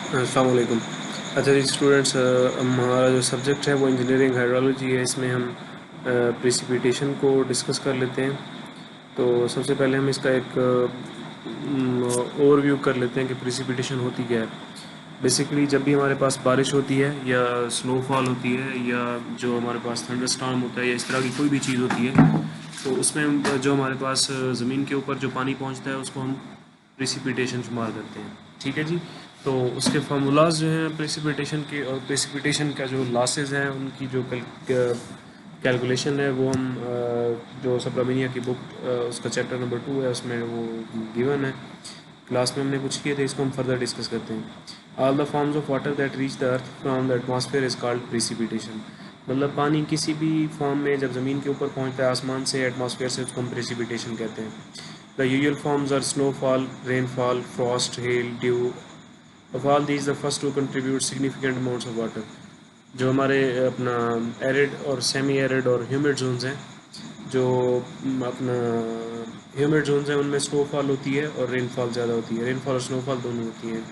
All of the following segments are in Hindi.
अस्सलाम वालेकुम। अच्छा जी स्टूडेंट्स, हमारा जो सब्जेक्ट है वो इंजीनियरिंग हाइड्रोलॉजी है। इसमें हम प्रेसिपिटेशन को डिस्कस कर लेते हैं। तो सबसे पहले हम इसका एक ओवरव्यू कर लेते हैं कि प्रेसिपिटेशन होती क्या है। बेसिकली जब भी हमारे पास बारिश होती है या स्नोफॉल होती है या जो हमारे पास थंडरस्टॉर्म होता है या इस तरह की कोई भी चीज़ होती है, तो उसमें जो हमारे पास ज़मीन के ऊपर जो पानी पहुंचता है उसको हम प्रेसिपिटेशन शुमार करते हैं। ठीक है जी। तो उसके फार्मूलाज जो हैं प्रेसिपिटेशन के, और प्रेसिपिटेशन का जो लॉसेस हैं उनकी जो कैलकुलेशन है वो हम जो सप्रामिनिया की बुक उसका चैप्टर नंबर 2 है उसमें वो गिवन है। क्लास में हमने कुछ किए थे, इसको हम फर्दर डिस्कस करते हैं। All the forms of water that reach the earth from the atmosphere is called precipitation. मतलब पानी किसी भी फॉर्म में जब ज़मीन के ऊपर पहुंचता है आसमान से, एटमॉस्फेयर से, उसको हम प्रेसिपिटेशन कहते हैं। The usual forms are snowfall, rainfall, frost, hail, dew. Of all these the first to contribute significant amounts of water. जो हमारे अपना एरिड और सेमी एरिड और ह्यूमिड जोन्स हैं, जो अपना ह्यूमिड जोन्स हैं उनमें स्नोफॉल होती है और रेनफॉल ज़्यादा होती है। रेनफॉल और स्नोफॉल दोनों होती हैं।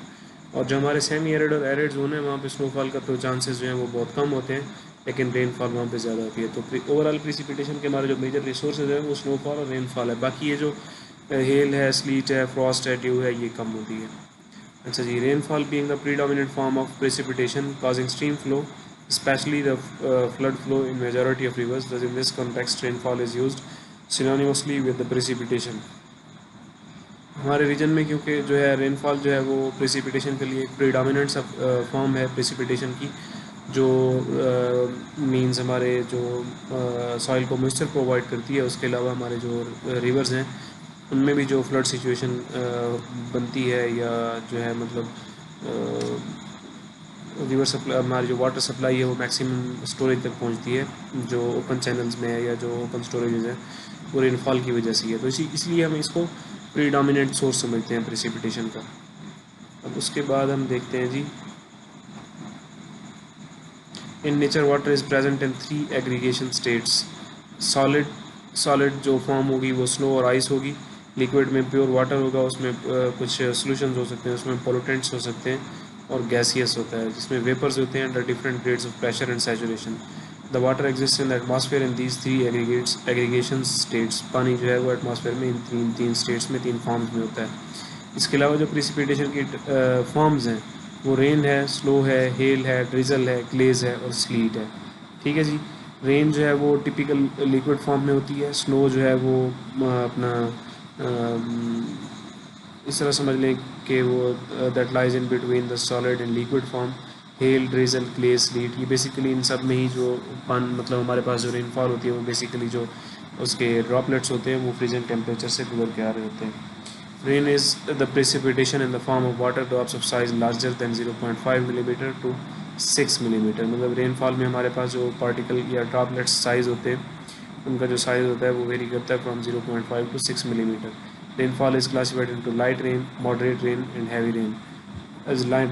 और जो हमारे सेमी एरिड और एरिड जोन है वहाँ पे स्नोफॉल का तो चांसेस जो हैं वो बहुत कम होते हैं, लेकिन रेनफॉल वहाँ पे ज़्यादा होती है। तो ओवरऑल प्रिसिपिटेशन के हमारे जो मेजर रिसोर्सेज हैं वो स्नोफॉल और रेनफॉल है। बाकी ये जो हेल है, स्लीट है, फ्रॉस्ट है, ड्यू है, ये कम होती है। अच्छा जी, rainfall being the predominant form of precipitation causing stream flow, especially the flood flow in majority of rivers. Thus, in this context, rainfall is used synonymously with the precipitation. हमारे रीजन में क्योंकि जो है रेनफॉल जो है वो प्रेसिपिटेशन के लिए एक प्रीडोमिनेंट सब फॉर्म है प्रेसिपिटेशन की, जो मींस हमारे जो सॉइल को मॉइस्चर प्रोवाइड करती है। उसके अलावा हमारे जो रिवर्स हैं उनमें भी जो फ्लड सिचुएशन बनती है, या जो है मतलब रिवर सप्लाई, हमारी जो वाटर सप्लाई है वो मैक्सिमम स्टोरेज तक पहुंचती है जो ओपन चैनल्स में है या जो ओपन स्टोरेजेस है, वो रेनफॉल की वजह से ही है। तो इसलिए हम इसको प्रीडोमिनेंट सोर्स समझते हैं प्रेसिपिटेशन का। अब उसके बाद हम देखते हैं जी, in nature water is present in 3 aggregation states. Solid solid जो फॉर्म होगी वो स्नो और आइस होगी। लिक्विड में प्योर वाटर होगा, उसमें कुछ सॉल्यूशंस हो सकते हैं, उसमें पोल्यूटेंट्स हो सकते हैं, और गैसियस होता है जिसमें वेपर्स होते हैं under different grades of pressure and saturation. The water exist in the atmosphere in these 3 aggregation states. पानी जो है वो एटमॉस्फेयर में इन तीन स्टेट्स में, 3 फॉर्म्स में होता है। इसके अलावा जो प्रिसिपिटेशन की फॉर्म्स हैं वो रेन है, स्नो है, हेल है, ड्रिजल है, ग्लेज है और स्लीट है। ठीक है जी। रेन जो है वो टिपिकल लिक्विड फॉर्म में होती है। स्नो जो है वो अपना इस तरह समझ लें कि वो that lies in between the solid and liquid form. Hail, drizzle, glaze, sleet, ये बेसिकली इन सब में ही जो पान मतलब हमारे पास जो रेनफॉल होती है वो बेसिकली जो उसके ड्रॉपलेट्स होते हैं वो फ्रीजिंग टेम्परेचर से गुजर के आ रहे होते हैं। Rain is the precipitation in the form of water drops of size larger than 0.5 millimetre to 6 millimetre. मतलब रेनफॉल में हमारे पास जो पार्टिकल या ड्रॉपलेट्स साइज़ होते हैं उनका जो साइज़ होता है वो वेरी करता है from 0.5 to 6 millimetre. Rainfall is classified into light rain, moderate rain and heavy rain. As light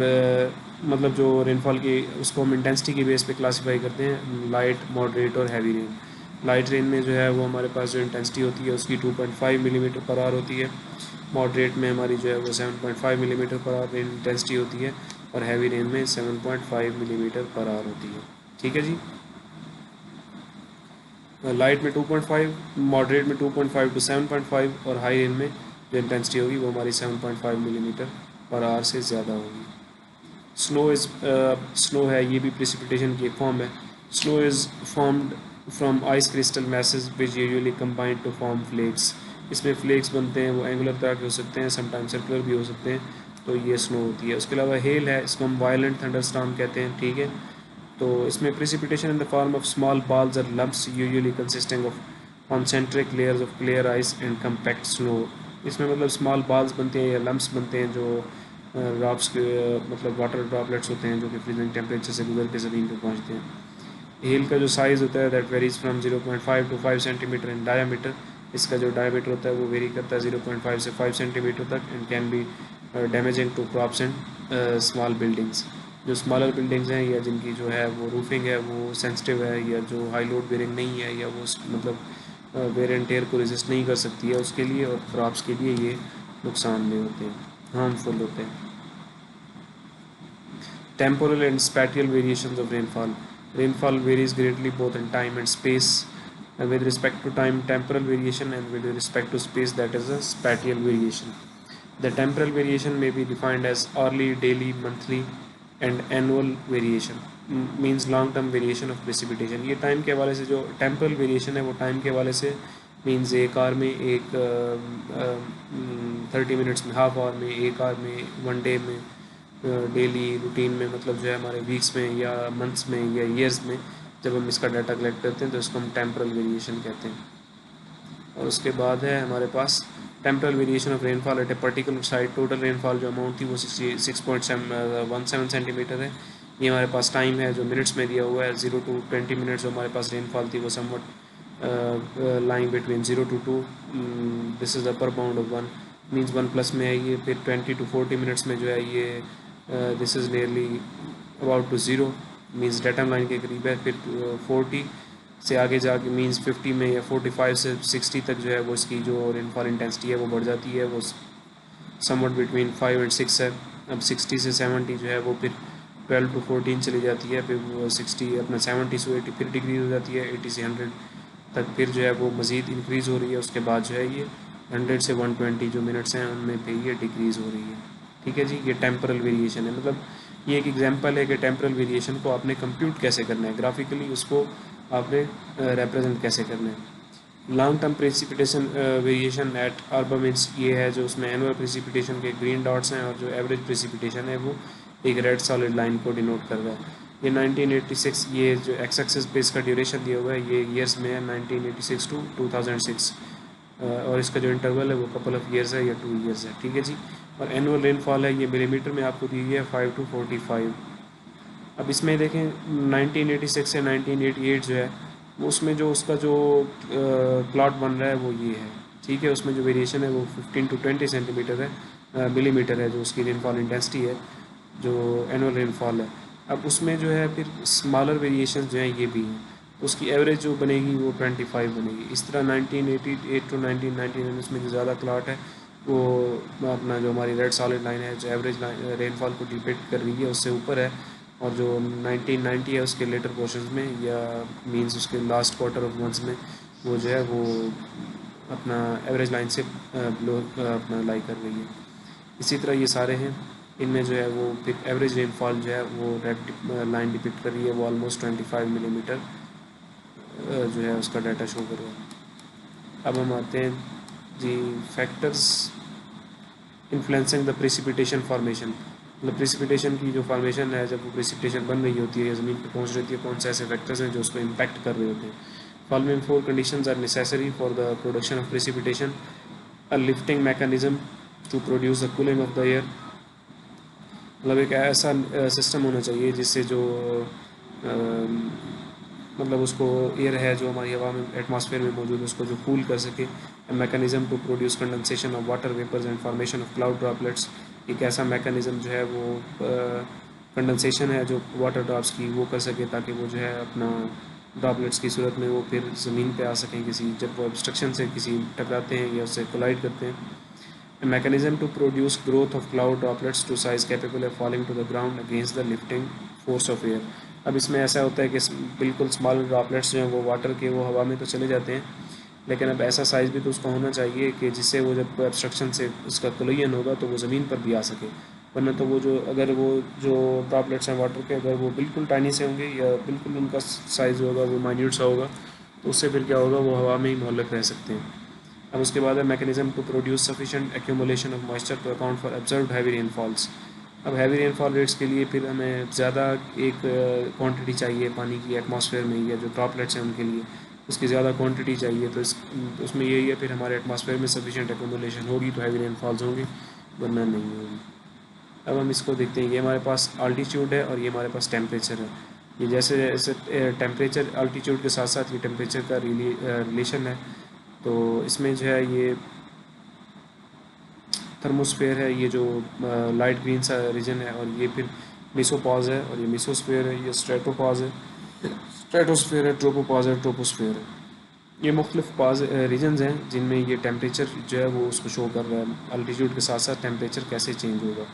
मतलब जो रेनफॉल की उसको हम इंटेंसिटी की बेस पे क्लासीफाई करते हैं, लाइट, मॉडरेट और हैवी रेन। लाइट रेन में जो है वो हमारे पास जो इंटेंसिटी होती है उसकी 2.5 मिलीमीटर पर आवर होती है। मॉडरेट में हमारी जो है वो 7.5 millimetre per hour rain intensity होती है, और हैवी रेन में 7.5 मिलीमीटर पर आवर होती है। ठीक है जी। लाइट में 2.5, मॉडरेट में 2.5 टू 7.5, और हाई रेन में जो इंटेंसिटी होगी वो हमारी 7.5 मिलीमीटर पर आवर से ज़्यादा होगी। स्नो है, ये भी प्रेसिपिटेशन की एक फॉर्म है। Snow is formed from ice crystal masses which usually combined to form flakes. इसमें फ्लेक्स बनते हैं, वो एंगुलर तरह के हो सकते हैं, समटाइम सर्कुलर भी हो सकते हैं। तो ये स्नो होती है। उसके अलावा हेल है, इसको हम वायलेंट थंडरस्टॉर्म कहते हैं। ठीक है। तो इसमें precipitation in the form of small balls और lumps usually consisting of concentric layers of clear ice and compact snow. इसमें मतलब स्मॉल बॉल्स बनते हैं या लम्प्स बनते हैं जो ड्रॉप्स के मतलब वाटर ड्रॉपलेट्स होते हैं जो कि फ्रीजिंग टेम्परेचर से गुजर के ज़मीन पर पहुंचते हैं। हेल का जो साइज़ होता है that varies from 0.5 to 5 centimetre in diameter. इसका जो डायमीटर होता है वो वेरी करता है 0.5 से 5 सेंटीमीटर तक, and can be damaging to crops and small buildings. जो स्मॉलर बिल्डिंग्स हैं या जिनकी जो है वो रूफिंग है वो सेंसिटिव है, या जो हाई लोड बेरिंग नहीं है, या वो मतलब वेयर एंड टेयर को रेजिस्ट नहीं कर सकती है, उसके लिए और क्रॉप्स के लिए ये नुकसानदेह होते हैं, हार्मफुल होते हैं। Temporal and spatial variations of rainfall. Rainfall varies greatly both in time and space. With respect to time, temporal variation, and with respect to space, that is a spatial variation. The temporal variation may be defined as hourly, daily, monthly, and annual variation. Means long term variation of precipitation. ये टाइम के हवाले से जो टेम्परल वेरिएशन है वो टाइम के हवाले से मीन्स एक आवर में, एक 30 मिनट्स में, हाफ आवर में, एक आवर में, वन डे में, डेली रूटीन में, मतलब जो है हमारे वीक्स में या मंथ्स में या ईयर्स में जब हम इसका डाटा कलेक्ट करते हैं तो इसको हम टेम्परल वेरिएशन कहते हैं. और उसके बाद है हमारे पास temporal variation of rainfall at a particular site. Total rainfall जो अमाउंट थी वो 66.17 सेंटीमीटर है. ये हमारे पास टाइम है जो मिनट्स में दिया हुआ है. 0 to 20 मिनट्स जो हमारे पास रेनफॉल थी वो somewhat line between 0 to 2. This is upper bound of 1 means 1 plus में है ये. फिर 20 to 40 मिनट्स में जो है ये this is nearly about to 0 means datum line के करीब है. फिर 40 से आगे जाके मीन्स 50 में या 45 से 60 तक जो है वो इसकी जो रेनफॉल इंटेंसिटी है वो बढ़ जाती है. वो समवट बिटवीन 5 and 6 है. अब 60 से 70 जो है वो फिर 12 to 14 चली जाती है. फिर वो 60 अपना 70 से 80 फिर डिक्रीज़ हो जाती है. 80 से 100 तक फिर जो है वो मज़ीद इंक्रीज़ हो रही है. उसके बाद जो है ये 100 से 120 जो मिनट्स हैं उनमें फिर ये डिक्रीज़ हो रही है. ठीक है जी. ये टेम्परल वेरिएशन है. मतलब ये एक एग्जांपल है कि टेम्परल वेरिएशन को आपने कंप्यूट कैसे करना है, ग्राफिकली उसको आपने रिप्रेजेंट कैसे करना है. Long term precipitation variation at अर्बा मीन्स ये है जो उसमें एनुअल प्रेसिपिटेशन के ग्रीन डॉट्स हैं और जो एवरेज प्रेसिपिटेशन है वो एक रेड सॉलिड लाइन को डिनोट कर रहा है. ये 1986 ये जो एक्स एक्सिस पे इसका ड्यूरेशन दिया हुआ है ये ईयर्स में है 1986 to 2006 और इसका जो इंटरवल है वो कपल ऑफ ईयर्स है या 2 ईयर्स है. ठीक है जी. और एनुअल रेनफॉल है ये मिलीमीटर में आपको दी गई है 5 to 45. अब इसमें देखें 1986 से 1988 जो है वो उसमें जो उसका जो प्लॉट बन रहा है वो ये है. ठीक है. उसमें जो वेरिएशन है वो 15 to 20 सेंटीमीटर है मिलीमीटर है जो उसकी रेनफॉल इंटेंसिटी है जो एनुअल रेनफॉल है. अब उसमें जो है फिर स्मॉलर वेरिएशन जो हैं ये भी हैं. उसकी एवरेज जो बनेगी वो 25 बनेगी. इस तरह 1988 to 1999 उसमें जो ज़्यादा प्लॉट है वो अपना जो हमारी रेड सॉलिड लाइन है जो एवरेज रेनफॉल को डिपेक्ट कर रही है उससे ऊपर है. और जो 1990 है उसके लेटर पोर्शंस में या मींस उसके लास्ट क्वार्टर ऑफ मंथ्स में वो जो है वो अपना एवरेज लाइन से बिलो अपना लाई कर रही है. इसी तरह ये सारे हैं. इनमें जो है वो फिर एवरेज रेनफॉल जो है वो रेड लाइन डिपिक्ट कर रही है वो ऑलमोस्ट 25 मिलीमीटर जो है उसका डाटा शो कर रहा है. अब हम आते हैं जी factors influencing the precipitation formation. मतलब प्रेसिपिटेशन की जो फॉर्मेशन है जब वो प्रेसिपिटेशन बन रही होती है या ज़मीन पर पहुंच रही है कौन से ऐसे फैक्टर्स हैं जो उसको इम्पैक्ट कर रहे होते हैं. Following 4 conditions are necessary for the production of precipitation. A lifting mechanism to produce the cooling of the air. मतलब एक ऐसा सिस्टम होना चाहिए जिससे जो मतलब उसको एयर है जो हमारी हवा में एटमॉस्फेयर में मौजूद है उसको जो कूल कर सके. Mechanism to produce condensation of water vapours and formation of cloud droplets. एक ऐसा मैकेनिज़्म जो है वो कंडेंसेशन है जो वाटर ड्रॉप्स की वो कर सके ताकि वो जो है अपना ड्रॉपलेट्स की सूरत में वो फिर ज़मीन पे आ सकें किसी जब वो ऑब्स्ट्रक्शन से किसी टकराते हैं या उससे कोलाइड करते हैं. A mechanism to produce growth of cloud droplets to size capable of falling to the ground against the lifting force of air. अब इसमें ऐसा होता है कि बिल्कुल स्मॉल ड्रॉपलेट्स जो हैं वो वाटर के वो हवा में तो चले जाते हैं लेकिन अब ऐसा साइज़ भी तो उसका होना चाहिए कि जिससे वो जब ऑब्स्ट्रक्शन से उसका कोलिजन होगा तो वो ज़मीन पर भी आ सके. वरना तो वो जो अगर वो जो ड्रॉपलेट्स हैं वाटर के अगर वो बिल्कुल टाइनी से होंगे या बिल्कुल उनका साइज़ होगा वो माइन्यूट सा होगा तो उससे फिर क्या होगा वो हवा में ही मुअल्लक़ रह सकते हैं. अब उसके बाद है mechanism to produce sufficient accumulation of moisture to account for observed heavy rainfalls. अब हैवी रेनफॉल रेट्स के लिए फिर हमें ज़्यादा एक क्वांटिटी चाहिए पानी की एटमॉस्फेयर में या जो ड्रॉपलेट्स हैं उनके लिए उसकी ज़्यादा क्वांटिटी चाहिए. तो उसमें यही है फिर हमारे एटमॉस्फेयर में सफिशेंट एक्यूमुलेशन होगी तो हैवी रेनफॉल्स होंगी वरना नहीं होगी. अब हम इसको देखते हैं. ये हमारे पास आल्टीट्यूड है और ये हमारे पास टेम्परेचर है. ये जैसे जैसे टेम्परेचर आल्टीट्यूड के साथ साथ ये टेम्परेचर का रिलेशन है. तो इसमें जो है ये थर्मोस्फेयर है ये जो लाइट ग्रीन सा रीजन है और ये फिर मेसोपॉज है और ये मेसोस्फेयर है. ये स्ट्रेटोपॉज है स्ट्रेटोस्फेयर है. ट्रोपोपॉज है ट्रोपोस्फेयर है. ये मुख्तलिफ पॉज रीजन्स हैं जिनमें ये टेम्परेचर जो है वो उसको शो कर रहा है. अल्टीट्यूड के साथ साथ टेम्परेचर कैसे चेंज होगा.